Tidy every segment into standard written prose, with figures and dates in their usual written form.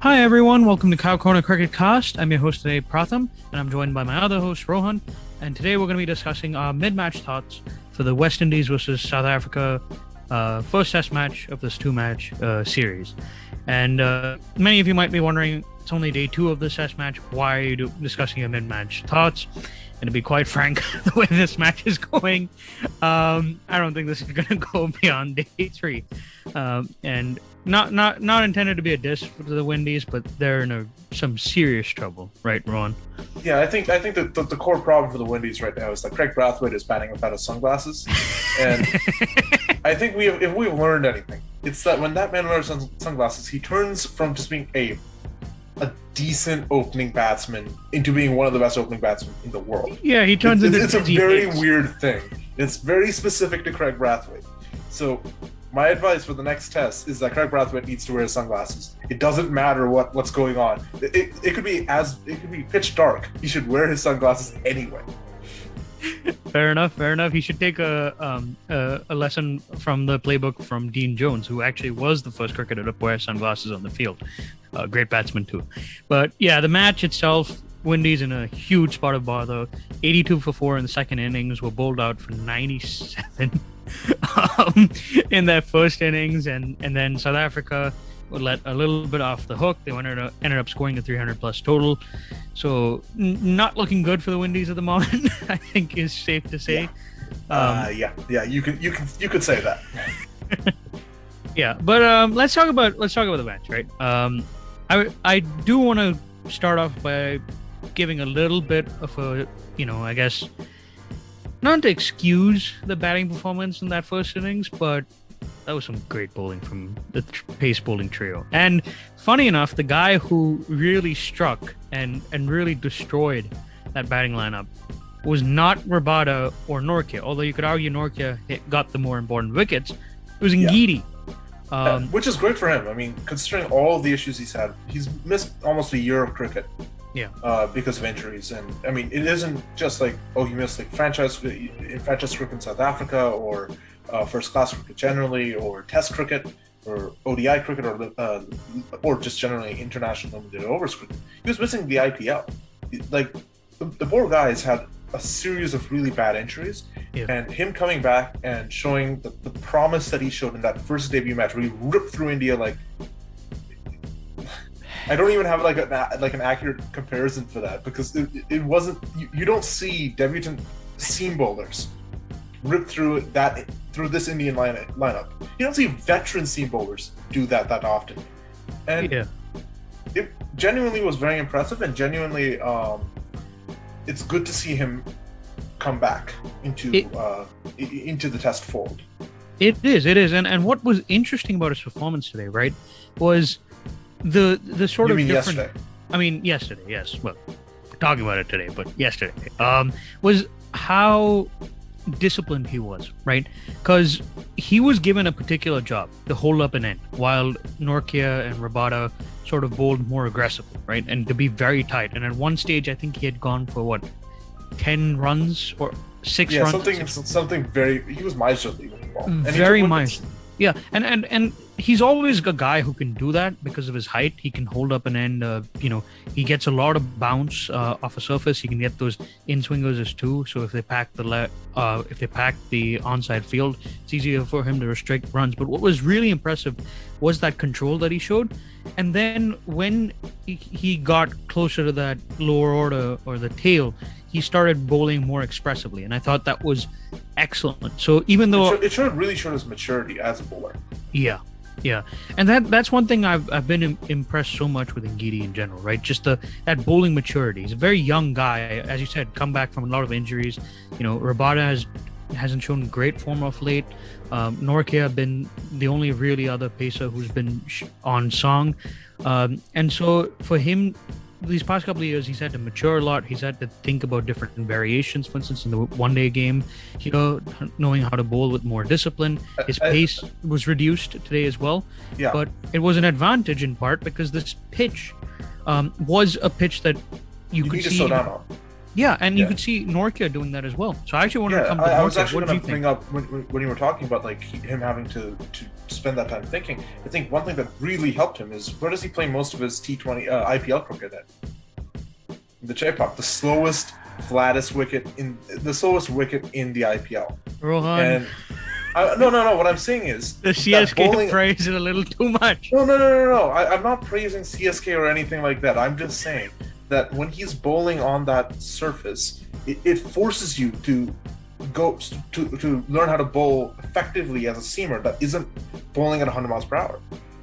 Hi everyone, welcome to Cow Corner Cricket Cast. I'm your host today, Pratham, and I'm joined by my other host, Rohan. And today we're going to be discussing our mid-match thoughts for the West Indies versus South Africa first test match of this two-match series. And many of you might be wondering, it's only day 2 of this test match. Why are you discussing your mid-match thoughts? And to be quite frank, the way this match is going, I don't think this is going to go beyond day 3. And not intended to be a diss to the Windies, but they're in some serious trouble, right, Ron? Yeah, I think that the core problem for the Windies right now is that Craig Brathwaite is batting without his sunglasses, and I think if we've learned anything, it's that when that man wears sunglasses, he turns from just being a decent opening batsman into being one of the best opening batsmen in the world. Yeah, he turns into. It's a very weird thing. It's very specific to Craig Brathwaite. So my advice for the next test is that Craig Brathwaite needs to wear his sunglasses. It doesn't matter what's going on. It could be pitch dark. He should wear his sunglasses anyway. Fair enough. He should take a lesson from the playbook from Dean Jones, who actually was the first cricketer to wear sunglasses on the field. Great batsman too. But yeah, the match itself, Windies in a huge spot of bother. 82 for 4 in the second innings, were bowled out for 97 in their first innings, and then South Africa would let a little bit off the hook. They ended up scoring a 300 plus total. So not looking good for the Windies at the moment, I think is safe to say. Yeah. You could say that. Yeah, but let's talk about the match, right? I do want to start off by giving a little bit of a, I guess, not to excuse the batting performance in that first innings, but that was some great bowling from the pace bowling trio. And funny enough, the guy who really struck and really destroyed that batting lineup was not Rabada or Nortje, although you could argue Nortje got the more important wickets. It was Ngidi. Which is great for him. I mean, considering all of the issues he's had, he's missed almost a year of cricket. Yeah. Because of injuries, and I mean, it isn't just like, oh, he missed like franchise cricket in South Africa, or first class cricket generally, or Test cricket, or ODI cricket, or just generally international limited overs cricket. He was missing the IPL. Like the poor guy has had a series of really bad injuries, and him coming back and showing the promise that he showed in that first debut match where he ripped through India like. I don't even have like an accurate comparison for that, because it wasn't. You don't see debutant seam bowlers rip through this Indian lineup. You don't see veteran seam bowlers do that often, and it genuinely was very impressive, and genuinely it's good to see him come back into the test fold. It is, and what was interesting about his performance today, right, was the sort you of mean different. Yesterday? I mean, yesterday, yes. Well, we're talking about it today, but yesterday was how disciplined he was, right? Because he was given a particular job to hold up an end, while Nortje and Rabada sort of bowled more aggressively, right? And to be very tight. And at one stage, I think he had gone for 10 runs or 6 runs. Something very. He was miserly with the ball. Very miserly. Yeah, and he's always a guy who can do that because of his height. He can hold up an end. He gets a lot of bounce off a surface. He can get those in swingers as too. So if they pack the onside field, it's easier for him to restrict runs. But what was really impressive was that control that he showed. And then when he got closer to that lower order or the tail, he started bowling more expressively, and I thought that was excellent. So even though it really showed his maturity as a bowler. Yeah, and that's one thing I've been impressed so much with Ngidi in general, right? Just that bowling maturity. He's a very young guy, as you said, come back from a lot of injuries. Rabada hasn't shown great form of late. Nortje have been the only really other pacer who's been on song, and so for him, these past couple of years, he's had to mature a lot. He's had to think about different variations. For instance, in the one-day game, knowing how to bowl with more discipline. His pace was reduced today as well. Yeah. But it was an advantage in part because this pitch was a pitch that you could need see. To slow down on. Yeah, and you could see Nortje doing that as well. So I actually wanted to come to I was Nortje. actually What do going you to think? bring up when you were talking about like him having to spend that time thinking. I think one thing that really helped him is where does he play most of his T20 IPL cricket at? The Chepauk, the slowest, flattest wicket in the IPL. Rohan. And no. What I'm saying is the CSK praise it a little too much. No. I'm not praising CSK or anything like that. I'm just saying that when he's bowling on that surface, it forces you to go to learn how to bowl effectively as a seamer that isn't bowling at 100 miles per hour.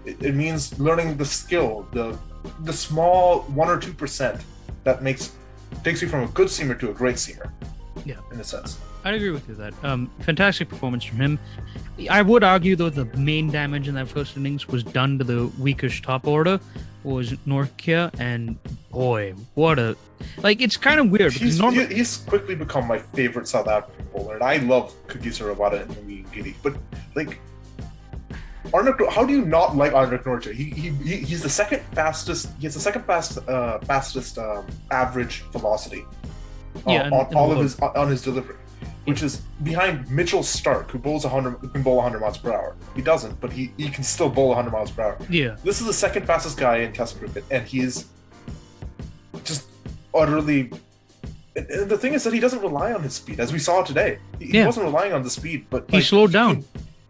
It means learning the skill, the small 1 or 2% that takes you from a good seamer to a great seamer. Yeah, in a sense. I'd agree with you that. Fantastic performance from him. I would argue, though, the main damage in that first innings was done to the weakest top order, was Nortje, and boy, what a... Like, it's kind of weird. He's quickly become my favorite South African bowler, and I love Nortje and Ngidi, but, like, how do you not like Nortje? He's the second fastest. He has the second fastest average velocity on his delivery, which is behind Mitchell Starc, who can bowl 100 miles per hour. He doesn't, but he can still bowl 100 miles per hour. Yeah, this is the second fastest guy in Test cricket, and he's just utterly. And the thing is that he doesn't rely on his speed, as we saw today. He wasn't relying on the speed, but he slowed down.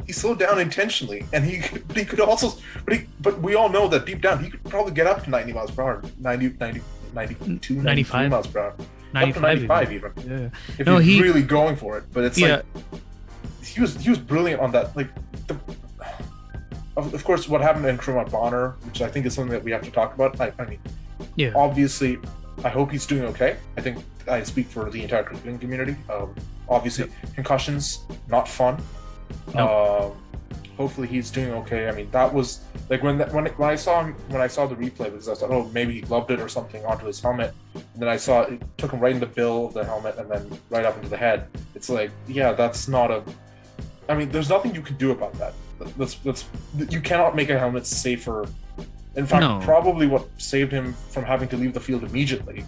He slowed down intentionally, and he could also, but we all know that deep down he could probably get up to 90 miles per hour, 92, 95 miles per hour, 95 up to 95 even. Yeah. If he's really going for it, but it's like he was brilliant on that. Like, of course, what happened in Nkrumah Bonner, which I think is something that we have to talk about. I mean, obviously, I hope he's doing okay. I think I speak for the entire cricketing community. Obviously, concussions not fun. Nope. Hopefully he's doing okay. I mean, that was like when I saw the replay, because I thought, oh, maybe he gloved it or something onto his helmet, and then I saw it took him right in the bill of the helmet and then right up into the head. It's like, yeah, that's not a. I mean, there's nothing you can do about that. You cannot make a helmet safer. In fact, probably what saved him from having to leave the field immediately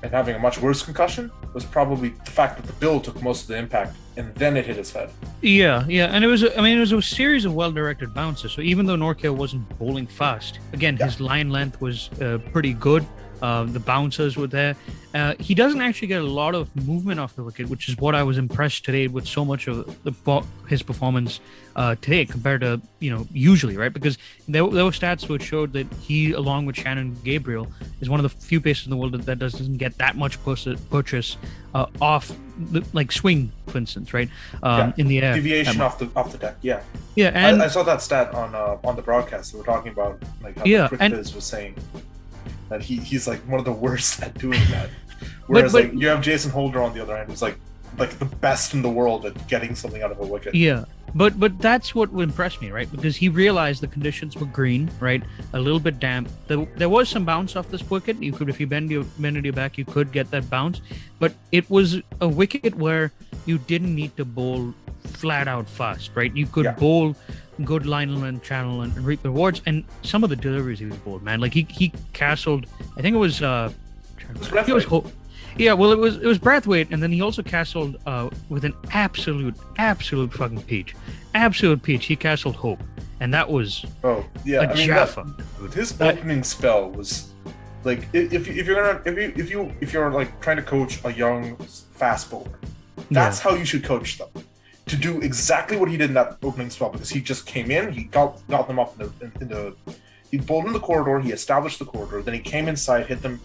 and having a much worse concussion was probably the fact that the bill took most of the impact and then it hit his head. Yeah, and it was a series of well-directed bounces. So even though Nortje wasn't bowling fast, again, his line length was pretty good. The bouncers were there. He doesn't actually get a lot of movement off the wicket, which is what I was impressed today with so much of his performance today compared to usually, right? Because there were stats which showed that he, along with Shannon Gabriel, is one of the few pacers in the world that doesn't get that much purchase off the swing, for instance, right? In the air, deviation off the deck. Yeah, and I saw that stat on the broadcast. They were talking about like how the cricketers was saying that he's like one of the worst at doing that. Whereas but you have Jason Holder on the other hand, who's like the best in the world at getting something out of a wicket. Yeah. But that's what impressed me, right? Because he realized the conditions were green, right? A little bit damp. There was some bounce off this wicket. You could, if you bend your back, you could get that bounce. But it was a wicket where you didn't need to bowl flat out fast, right? You could bowl good line and channel and reap rewards. And some of the deliveries he bowled, man, like he castled. I think it was. Yeah, well, it was Brathwaite, and then he also castled with an absolute fucking peach. Absolute peach. He castled Hope, and that was Jaffa. His opening spell was like if you're like trying to coach a young fast bowler, that's how you should coach them. To do exactly what he did in that opening spell, because he just came in, he got them up in the he bowled in the corridor, he established the corridor, then he came inside, hit them.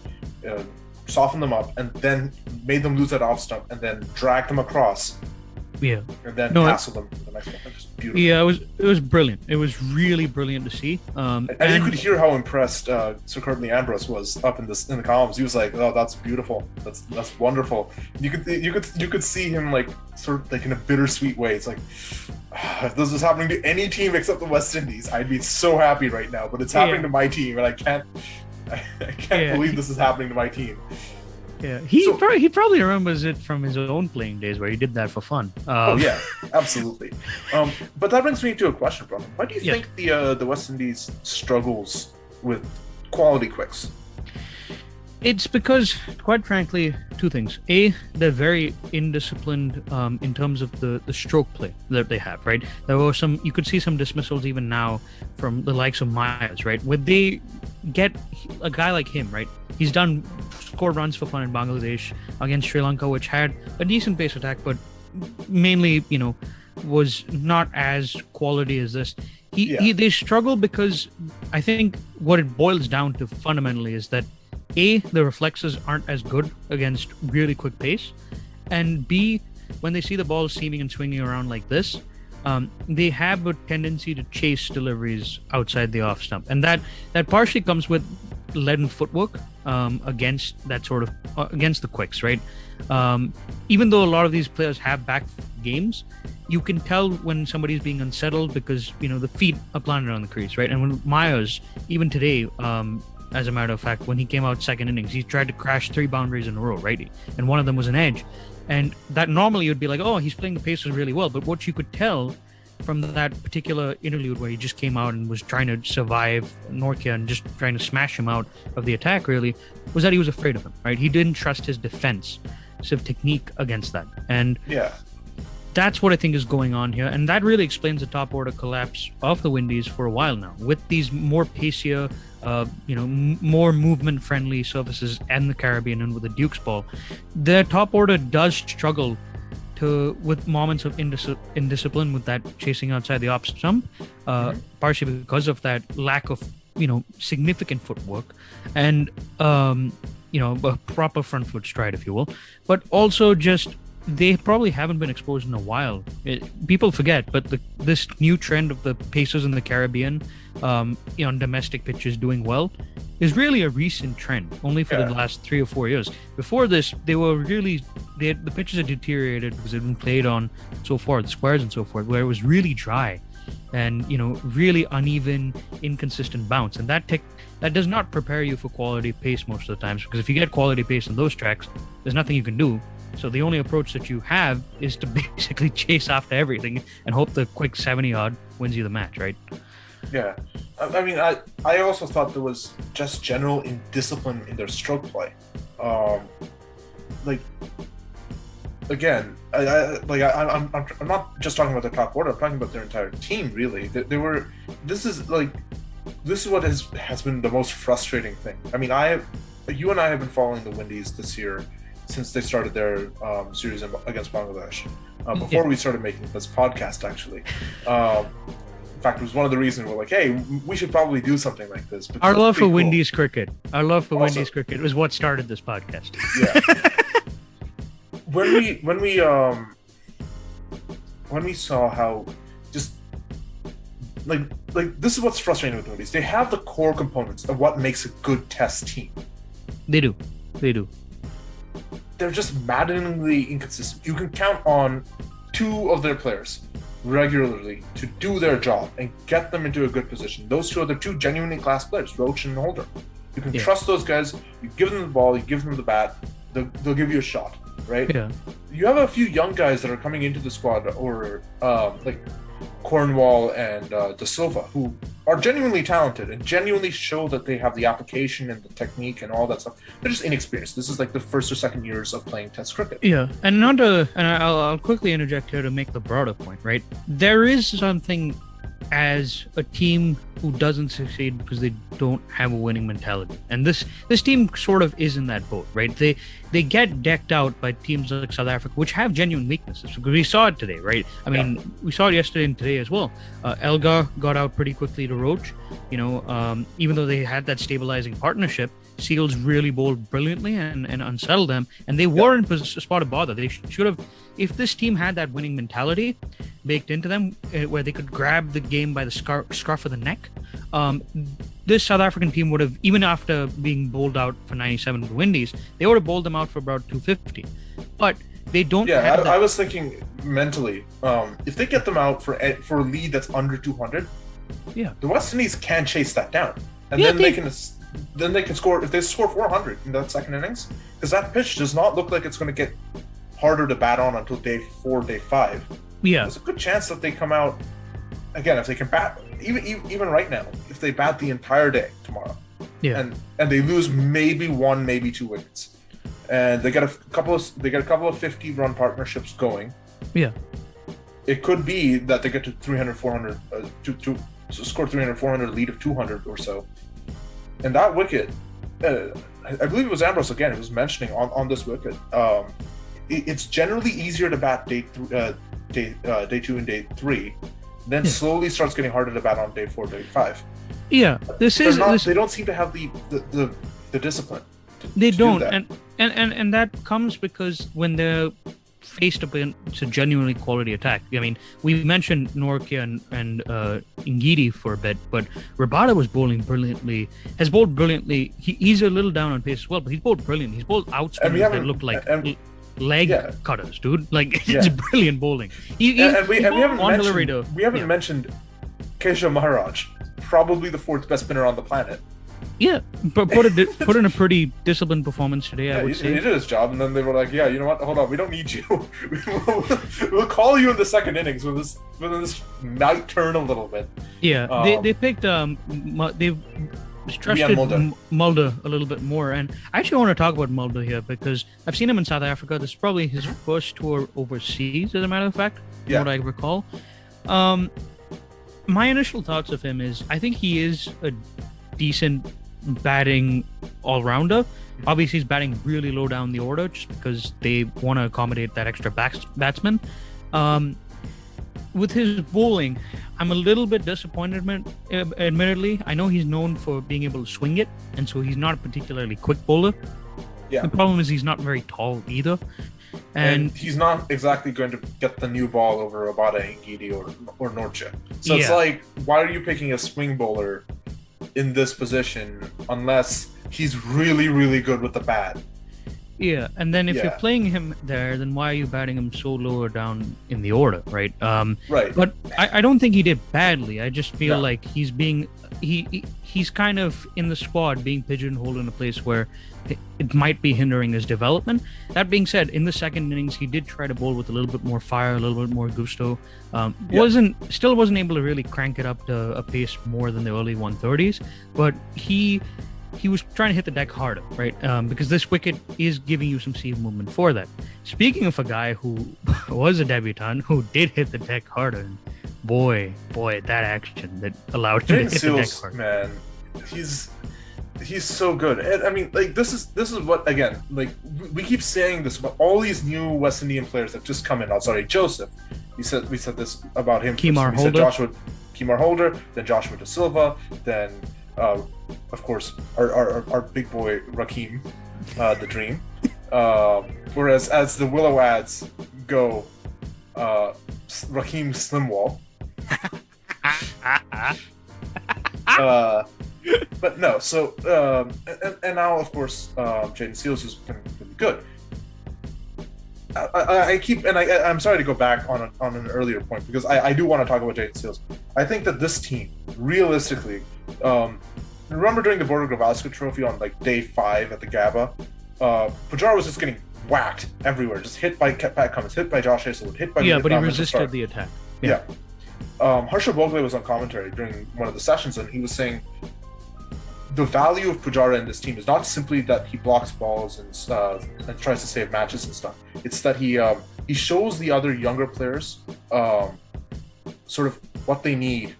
Softened them up, and then made them lose that off stump, and then dragged them across. Yeah. And then castled them to the next one. That's beautiful. Yeah, it was brilliant. It was really brilliant to see. And you could hear how impressed Sir Courtney Ambrose was up in the columns. He was like, "Oh, that's beautiful. That's wonderful." You could see him like sort of like in a bittersweet way. It's like, if this was happening to any team except the West Indies, I'd be so happy right now. But it's happening to my team, and I can't believe this is happening to my team. Yeah, he probably remembers it from his own playing days where he did that for fun. Oh yeah, absolutely. But that brings me to a question, brother. Why do you think the West Indies struggles with quality quicks? It's because, quite frankly, two things. A, they're very indisciplined in terms of the stroke play that they have, right? There were you could see some dismissals even now from the likes of Myers, right? Would they get a guy like him, right? He's scored runs for fun in Bangladesh against Sri Lanka, which had a decent pace attack, but mainly, was not as quality as this. They struggle because I think what it boils down to fundamentally is that A, the reflexes aren't as good against really quick pace, and B, when they see the ball seaming and swinging around like this, they have a tendency to chase deliveries outside the off stump, and that partially comes with leaden footwork against that sort of against the quicks, right? Even though a lot of these players have back games, you can tell when somebody's being unsettled because the feet are planted on the crease, right? And when Myers, even today, as a matter of fact, when he came out second innings, he tried to crash 3 boundaries in a row, right? And one of them was an edge. And that normally you'd be like, oh, he's playing the Pacers really well. But what you could tell from that particular interlude where he just came out and was trying to survive Nortje and just trying to smash him out of the attack, really, was that he was afraid of him, right? He didn't trust his defensive technique against that. And that's what I think is going on here. And that really explains the top order collapse of the Windies for a while now. With these more pacier, more movement-friendly surfaces and the Caribbean and with the Duke's ball, their top order does struggle with moments of indiscipline with that chasing outside the off stump, partially because of that lack of, significant footwork and, a proper front foot stride, if you will. But also just they probably haven't been exposed in a while. People forget, but this new trend of the Pacers in the Caribbean, on domestic pitches doing well, is really a recent trend, only for the last 3 or 4 years. Before this, the pitches had deteriorated because they'd been played on so far, the squares and so forth, where it was really dry and, really uneven, inconsistent bounce. And that does not prepare you for quality pace most of the times, because if you get quality pace on those tracks, there's nothing you can do. So the only approach that you have is to basically chase after everything and hope the quick 70-odd wins you the match, right? Yeah. I mean, I also thought there was just general indiscipline in their stroke play. Again, I'm not just talking about the top order. I'm talking about their entire team, really. This is what has been the most frustrating thing. I mean, you and I have been following the Windies this year since they started their series against Bangladesh. Before we started making this podcast, actually. In fact, it was one of the reasons we're like, hey, we should probably do something like this. Our love for Windies cricket. Windies cricket was what started this podcast. Yeah. when we saw how just like this is what's frustrating with the Windies. They have the core components of what makes a good test team. They do. They're just maddeningly inconsistent. You can count on 2 of their players regularly to do their job and get them into a good position. Those 2 are the 2 genuinely class players, Roach and Holder. You can trust those guys. You give them the ball, you give them the bat, they'll give you a shot, right? Yeah. You have a few young guys that are coming into the squad, or like Cornwall and De Silva, who are genuinely talented and genuinely show that they have the application and the technique and all that stuff. They're just inexperienced. This is like the first or second years of playing Test cricket. Yeah, and I'll quickly interject here to make the broader point, right? There is something as a team who doesn't succeed because they don't have a winning mentality, and this team sort of is in that boat, right? They get decked out by teams like South Africa, which have genuine weaknesses, because we saw it today, right? I mean, we saw it yesterday and today as well. Elgar got out pretty quickly to Roach, even though they had that stabilizing partnership. Seales really bowled brilliantly and unsettled them, and they weren't a spot of bother. They should have, if this team had that winning mentality baked into them, where they could grab the game by the scruff of the neck, this South African team would have, even after being bowled out for 97 to the Windies, they would have bowled them out for about 250. But they don't. Yeah, I was thinking mentally, if they get them out for a lead that's under 200, the West Indies can chase that down, and then they can score. If they score 400 in that second innings, because that pitch does not look like it's going to get harder to bat on until day 4, day 5. Yeah, there's a good chance that they come out again if they can bat. Even right now, if they bat the entire day tomorrow, Yeah. and they lose maybe one, maybe two wickets, and they get a couple of 50-run partnerships going. Yeah. It could be that they get to 300, 400, to score 300, 400, lead of 200 or so. And that wicket, I believe it was Ambrose again, who was mentioning on this wicket, it's generally easier to bat day 2 and day 3, then slowly starts getting harder to bat on day 4, day 5. Yeah, they don't seem to have the discipline. They don't, and that comes because when they're faced up against a genuinely quality attack. I mean, we mentioned Nortje and Ngidi for a bit, but Rabada has bowled brilliantly. He's a little down on pace as well, but he's bowled brilliant. He's bowled out spinners that look like leg cutters, dude. Like, it's brilliant bowling. We haven't mentioned Keshav Maharaj, probably the 4th best spinner on the planet. Yeah, but put in a pretty disciplined performance today, I would say. He did his job, and then they were like, "Yeah, you know what? Hold on, we don't need you. We'll call you in the second innings when this might turn a little bit." Yeah, they picked they trusted Mulder a little bit more, and I actually want to talk about Mulder here because I've seen him in South Africa. This is probably his first tour overseas, as a matter of fact, from what I recall. My initial thoughts of him is I think he is a decent batting all-rounder. Obviously, he's batting really low down the order just because they want to accommodate that extra batsman. With his bowling, I'm a little bit disappointed, admittedly. I know he's known for being able to swing it, and so he's not a particularly quick bowler. Yeah. The problem is he's not very tall either. And he's not exactly going to get the new ball over Rabada, Ngidi, or Nortje. So it's like, why are you picking a swing bowler in this position unless he's really, really good with the bat? Yeah, and then if you're playing him there, then why are you batting him so lower down in the order, right? Right. But I don't think he did badly. I just feel like he's kind of in the squad being pigeonholed in a place where it might be hindering his development. That being said, in the second innings, he did try to bowl with a little bit more fire, a little bit more gusto. Wasn't able to really crank it up to a pace more than the early 130s, but he was trying to hit the deck harder, right? Because this wicket is giving you some seam movement for that. Speaking of a guy who was a debutant who did hit the deck harder, boy, that action that allowed him to hit the deck harder. Man, he's so good. And I mean, like, this is what, again, like, we keep saying this about all these new West Indian players that just come in. Oh, sorry, Joseph. We said this about him. Kemar Holder. Kemar Holder, then Joshua De Silva, then of course our big boy Rakeem, the Dream. Whereas as the Willow ads go, Rakeem Slimwall. But no, so and now of course Jayden Seales has been really good. I'm sorry to go back on an earlier point because I do want to talk about Jayden Seales. I think that this team, realistically, remember during the Border Gavaskar Trophy on like day 5 at the Gabba, Pujara was just getting whacked everywhere, just hit by Pat Cummins, hit by Josh Hazelwood, hit by but he resisted the attack. Yeah. Harsha Bhogle was on commentary during one of the sessions, and he was saying the value of Pujara in this team is not simply that he blocks balls and tries to save matches and stuff. It's that he shows the other younger players sort of what they need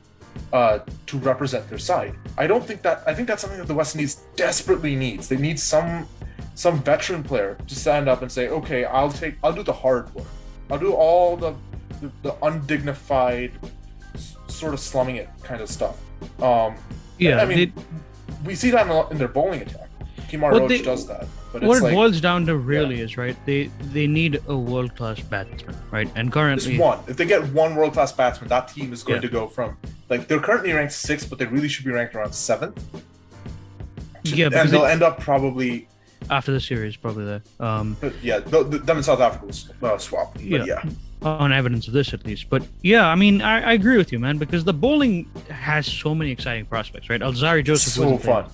to represent their side. I think that's something that the West Indies desperately needs. They need some veteran player to stand up and say, okay, I'll do the hard work. I'll do all the undignified sort of slumming it kind of stuff. We see that in their bowling attack. Kemar Roach does that. But what it boils down to really is, right, they need a world-class batsman, right? And currently... Just one. If they get one world-class batsman, that team is going to go from... Like, they're currently ranked 6th, but they really should be ranked around 7th. And they'll end up probably... After the series, probably there. Them in South Africa will swap. But on evidence of this, at least. But yeah, I mean, I agree with you, man, because the bowling has so many exciting prospects, right? Alzari Joseph so fun.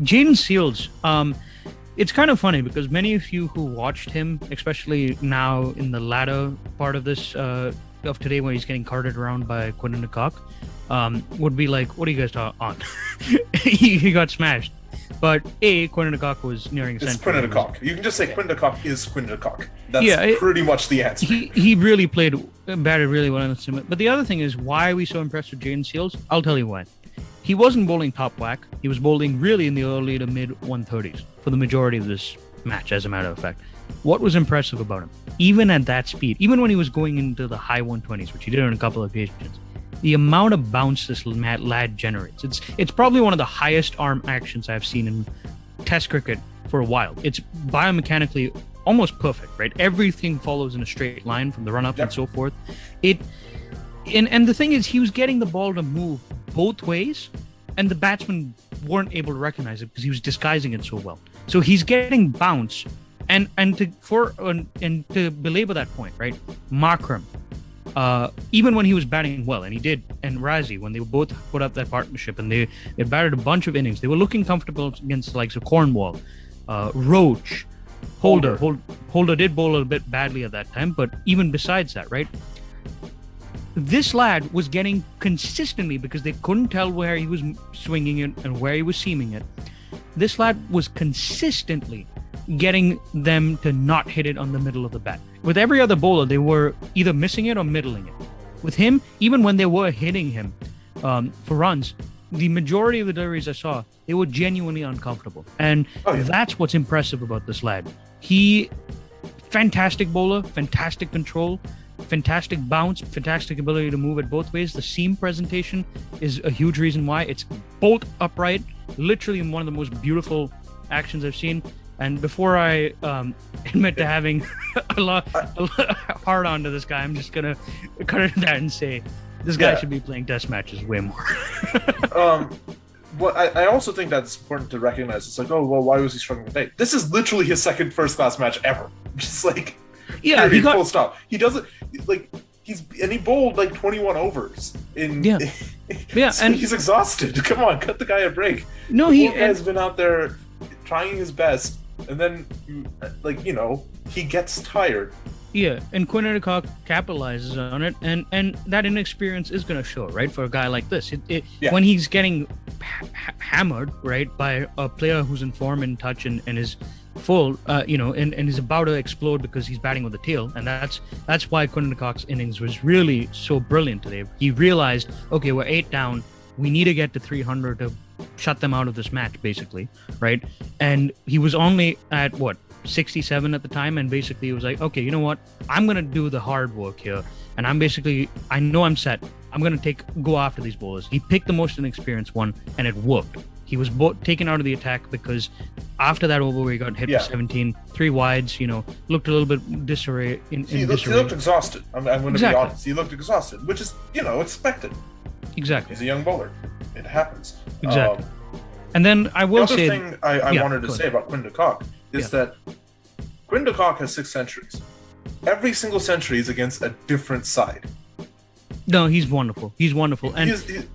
Jayden Seales, it's kind of funny because many of you who watched him, especially now in the latter part of this of today, where he's getting carted around by Quinton and Kock, would be like, "What are you guys on?" He got smashed. But Quinton de Kock was nearing a century. It's Quinton de Kock. You can just say Quinton de Kock is Quinton de Kock. That's pretty much the answer. He really batted really well in the sim. But the other thing is, why are we so impressed with Jayden Seales? I'll tell you why. He wasn't bowling top whack. He was bowling really in the early to mid 130s for the majority of this match, as a matter of fact. What was impressive about him, even at that speed, even when he was going into the high 120s, which he did on a couple of occasions, the amount of bounce this lad generates, it's probably one of the highest arm actions I've seen in Test cricket for a while. It's biomechanically almost perfect, right? Everything follows in a straight line from the run up and so forth. And the thing is, he was getting the ball to move both ways, and the batsmen weren't able to recognize it because he was disguising it so well. So he's getting bounce, and to belabor that point, right? Markram, even when he was batting well, and he did, and Razi, when they both put up that partnership and they batted a bunch of innings, they were looking comfortable against the likes of Cornwall, Roach, Holder did bowl a little bit badly at that time, but even besides that, right? This lad was getting consistently, because they couldn't tell where he was swinging it and where he was seaming it. This lad was consistently getting them to not hit it on the middle of the bat. With every other bowler, they were either missing it or middling it. With him, even when they were hitting him for runs, the majority of the deliveries I saw, they were genuinely uncomfortable. And that's what's impressive about this lad. Fantastic bowler, fantastic control, fantastic bounce, fantastic ability to move it both ways. The seam presentation is a huge reason why. It's bolt upright, literally one of the most beautiful actions I've seen. And before I admit to having a lot hard on to this guy, I'm just gonna cut it that and say this guy should be playing test matches way more. Well, I also think that's important to recognize. It's like, oh well, why was he struggling today? This is literally his second first-class match ever. Just like, he got full stop. He doesn't like he bowled like 21 overs in. And he's exhausted. Come on, cut the guy a break. No, the poor guy's been out there trying his best, and then he gets tired. Yeah, and Quinton de Kock capitalizes on it, and that inexperience is going to show, right? For a guy like this, when he's getting hammered, right, by a player who's in form and touch and is full, and is about to explode because he's batting with the tail, and that's why Quinton de Kock's innings was really so brilliant today. He realized, okay, we're 8 down, we need to get to 300 to shut them out of this match, basically, right? And he was only at 67 at the time, and basically he was like, okay, you know what, I'm gonna do the hard work here, and I know I'm set, I'm gonna go after these bowlers. He picked the most inexperienced one, and it worked. He was taken out of the attack because after that over where he got hit for 17, 3 wides, looked a little bit disarray. He looked exhausted. I'm going to be honest. He looked exhausted, which is expected. Exactly. He's a young bowler. It happens. Exactly. And then I will say the other thing I wanted to say about Quinton de Kock is that Quinton de Kock has 6 centuries. Every single century is against a different side. No, he's wonderful. He's wonderful. And he's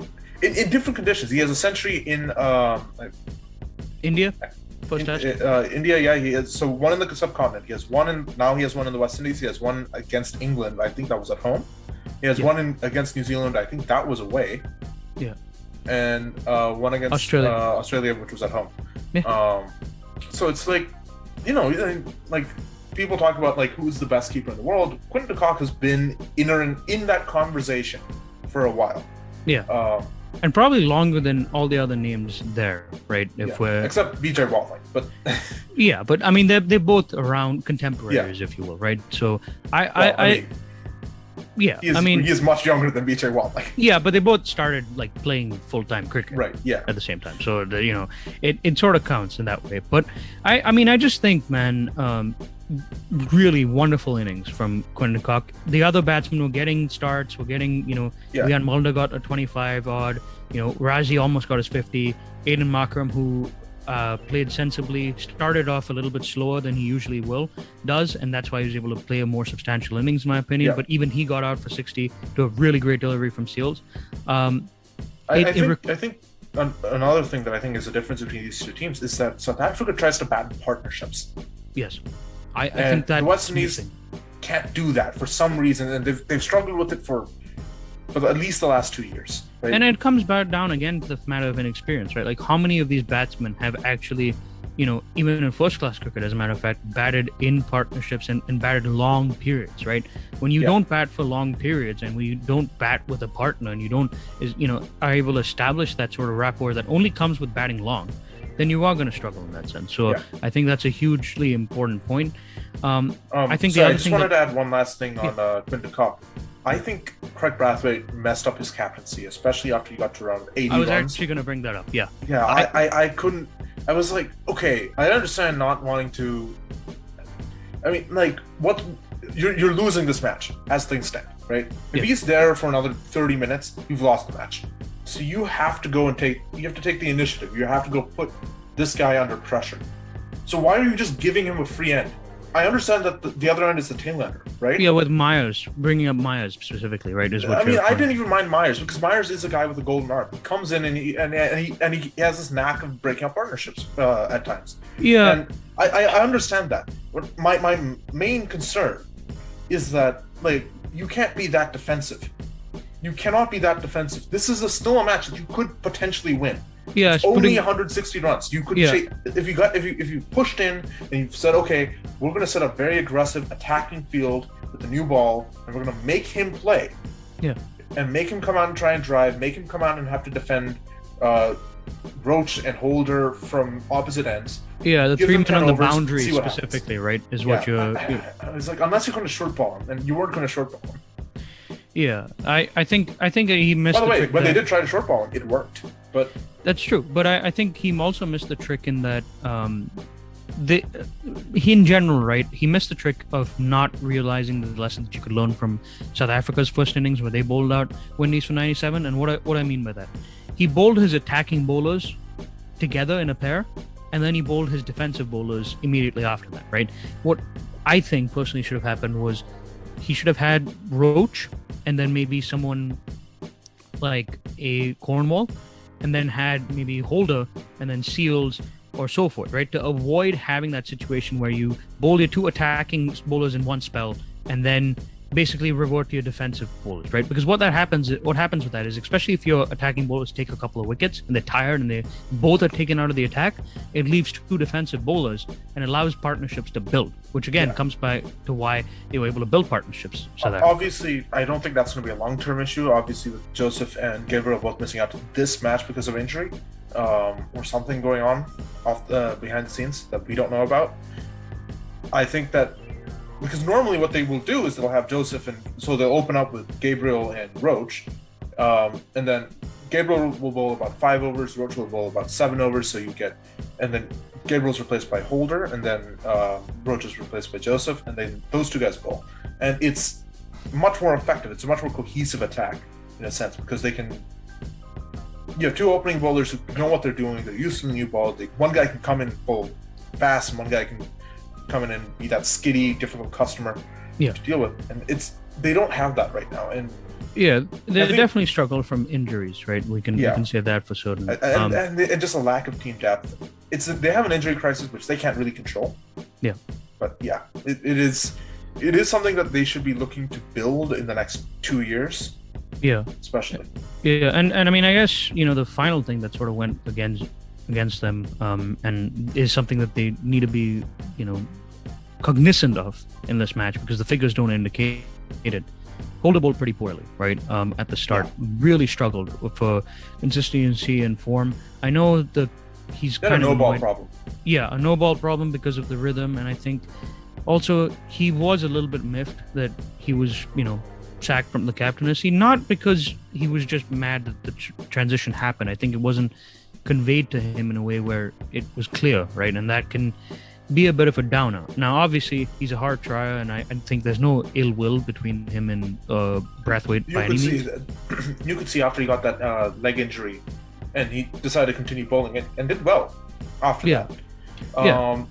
in different conditions. He has a century in India. First test. India, yeah. He has one in the subcontinent. He has one in the West Indies. He has one against England. I think that was at home. He has one against New Zealand. I think that was away. Yeah. And one against Australia, which was at home. Yeah. So it's like, like people talk about like who's the best keeper in the world. Quinton de Kock has been in that conversation for a while. Yeah. And probably longer than all the other names there, right? Except BJ Watling, but yeah, but I mean they're both around contemporaries, if you will, right? So he is much younger than BJ Watling. Yeah, but they both started like playing full-time cricket, right? Yeah, at the same time. So it sort of counts in that way. But I just think, man, really wonderful innings from Quinton de Kock. The other batsmen were getting starts. We're getting, Leon Mulder got a 25 odd. Razi almost got his 50. Aidan Markram, who played sensibly, started off a little bit slower than he usually does, and that's why he was able to play a more substantial innings, in my opinion. Yeah. But even he got out for 60 to a really great delivery from Seales. I think another thing that I think is the difference between these two teams is that South Africa tries to bat in partnerships. Yes. I think that the West Indies can't do that for some reason, and they've struggled with it for for at least the last 2 years. Right? And it comes back down again to the matter of inexperience, right? Like how many of these batsmen have actually, even in first class cricket, as a matter of fact, batted in partnerships and batted long periods, right? When you don't bat for long periods and when you don't bat with a partner and you don't, are able to establish that sort of rapport that only comes with batting long, then you are going to struggle in that sense. So I think that's a hugely important point. I think I just wanted to add one last thing on Quinton Kock. I think Craig Brathwaite messed up his captaincy, especially after he got to around 80 runs. I was actually going to bring that up. Yeah. Yeah, I couldn't. I was like, okay, I understand not wanting to. I mean, like, what? You're losing this match as things stand, right? If he's there for another 30 minutes, you've lost the match. So you have to go and take the initiative. You have to go put this guy under pressure. So why are you just giving him a free end? I understand that the other end is the tail ender, right? Yeah, with Myers, bringing up Myers specifically, right? I didn't even mind Myers because Myers is a guy with a golden arm. He comes in and he has this knack of breaking up partnerships at times. Yeah, and I understand that. But my main concern is that you can't be that defensive. You cannot be that defensive. This is still a match that you could potentially win. Yeah, it's only 160 runs. You could if you pushed in and you said, okay, we're going to set a very aggressive attacking field with the new ball, and we're going to make him play. Yeah, and make him come out and try and drive. Make him come out and have to defend Roach and Holder from opposite ends. Yeah, the treatment on the boundary specifically, right, is what you're. It's like unless you're going to short ball him, and you weren't going to short ball him. Yeah, I think he missed. By the way, when they did try to short ball him, it worked, but. That's true, but I think he also missed the trick in that he in general, right? He missed the trick of not realizing the lesson that you could learn from South Africa's first innings where they bowled out Windies for 97. And what I mean by that, he bowled his attacking bowlers together in a pair, and then he bowled his defensive bowlers immediately after that, right? What I think personally should have happened was he should have had Roach and then maybe someone like a Cornwall, and then had maybe Holder and then Seales or so forth, right? To avoid having that situation where you bowl your two attacking bowlers in one spell and then basically revert to your defensive bowlers, right? Because what happens with that is, especially if your attacking bowlers take a couple of wickets and they're tired and they both are taken out of the attack, it leaves two defensive bowlers and allows partnerships to build, which again comes back to why they were able to build partnerships. So obviously, I don't think that's going to be a long-term issue. Obviously, with Joseph and Gabriel both missing out to this match because of injury or something going on behind the scenes that we don't know about. I think that because normally what they will do is they'll have Joseph, and so they'll open up with Gabriel and Roach, and then Gabriel will bowl about 5 overs, Roach will bowl about 7 overs, so you get, and then Gabriel's replaced by Holder, and then Roach is replaced by Joseph, and then those two guys bowl. And it's much more effective. It's a much more cohesive attack in a sense because you have two opening bowlers who know what they're doing, they're used to the new ball. One guy can come in and bowl fast, and one guy can come in and be that skitty, difficult customer to deal with, and they don't have that right now. And they definitely struggle from injuries, right? We can say that for certain, and just a lack of team depth. They have an injury crisis which they can't really control. Yeah, but it is something that they should be looking to build in the next 2 years. Yeah, especially. Yeah, and I mean, I guess the final thing that sort of went against them, and is something that they need to be, cognizant of in this match because the figures don't indicate it. Holder bowled pretty poorly, right? At the start, really struggled for consistency and form. I know that he's kind of a no-ball problem. Yeah, a no-ball problem because of the rhythm, and I think also he was a little bit miffed that he was, sacked from the captaincy, not because he was just mad that the transition happened. I think it wasn't conveyed to him in a way where it was clear, right? And that can be a bit of a downer. Now, obviously, he's a hard trier, and I think there's no ill will between him and Brathwaite by any means. You could see after he got that leg injury, and he decided to continue bowling and did well after that.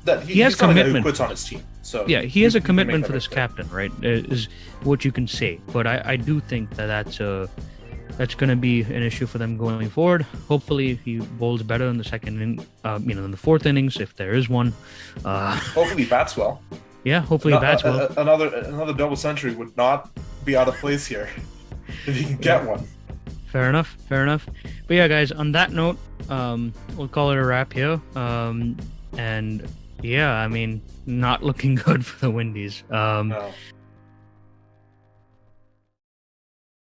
That he has commitment. Who quits on his team. So he has a commitment for this captain, right? Is what you can say. But I do think that's going to be an issue for them going forward. Hopefully, he bowls better in the in the fourth innings if there is one. Hopefully, he bats well. Yeah, hopefully he bats well. Another double century would not be out of place here. if you can get one. Fair enough. But yeah, guys, on that note, we'll call it a wrap here. And yeah, I mean, not looking good for the Windies. No.